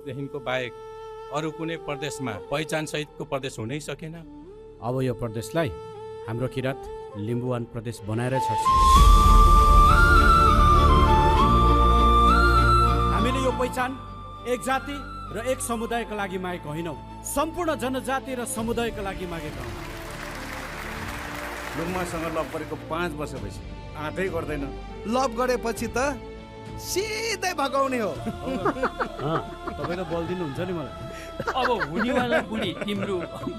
देखिको बाहेक अरू कुनै प्रदेशमा पहिचान सहितको प्रदेश हुनै सकेन। अब यो प्रदेशलाई हाम्रो किरात लिम्बुवान प्रदेश बनाएर छर्छ। हामीले यो पहिचान एक जाति र एक समुदायका लागि मागेको होइनौँ, सम्पूर्ण जनजाति र समुदायका लागि मागेका हौँ। लुङमासँग लभ गरेको 5 वर्ष भइसक्यो, आँटै गर्दैन। लभ गरेपछि त सिधै भगाउने हो। तपाईँ त बल दिनुहुन्छ नि मलाई। अब हुनेवाला बुढी तिम्रो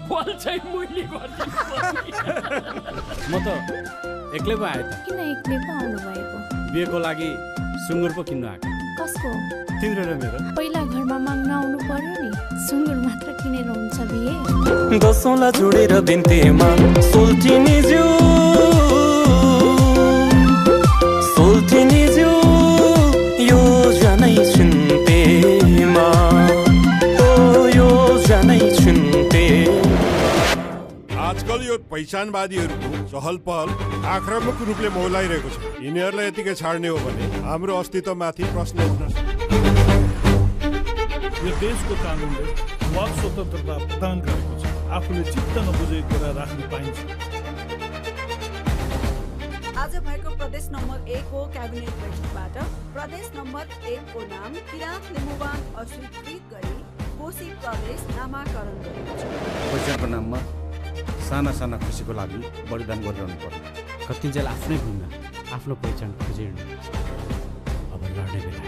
बल चाहिँ मैले गर्छु। म त एक्लै पो आएँ त। किन एक्लै पो आउनु भएको? बिहेको लागि सुँगुर पो किन्नु आएको। कसको? तिम्रो र मेरो। पहिला घरमा माग्न आउनु पर्यो नि, सुँगुर मात्र किनेर हुन्छ बिहे? दसौँलाई जोडेर बिन्तीमा सोल्टिनी ज्यू यो जानै छिन्तेमा यो जानै छिन्ते। आजकल यो पहिचानवादीहरूको चहल पहल आक्रामक रूपले मौलाइरहेको छ। यिनीहरूलाई यतिकै छाड्ने हो भने हाम्रो अस्तित्वमाथि प्रश्न उठ्न सक्छ। यो देशको कानुनले वाक स्वतन्त्रता प्रदान गरेको छ। आफूले चित्त नबुझेको कुरा राख्न पाइन्छ। आज भएको प्रदेश नम्बर 1 को क्याबिनेट बैठकबाट प्रदेश नम्बर 1 को नाम किरात लिम्बुवान अस्वीकृत गरी कोशी प्रदेश नामाकरण गरेको छ। पहिचानको नाममा साना साना खुसीको लागि बलिदान गरिरहनु पर्छ। कतिन्जेल आफ्नै भूमिमा आफ्नो पहिचान खोजेर अब लड्ने बेला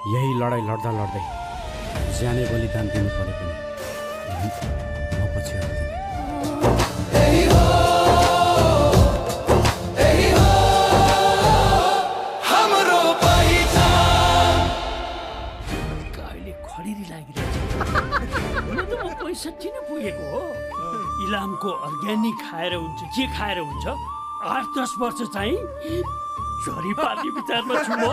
यही लडाइँ लड्दा लड्दै ज्यानै बलिदान दिनु परे पनि म पछि हट्दिनँ। कहिले खडेरी लागिरहेको छ। म 65 नै पुगेको हो। इलामको अर्ग्यानिक खाएर हुन्छ, जे खाएर हुन्छ। 8-10 वर्ष चाहिँ झरीपाती विचारमा छु म।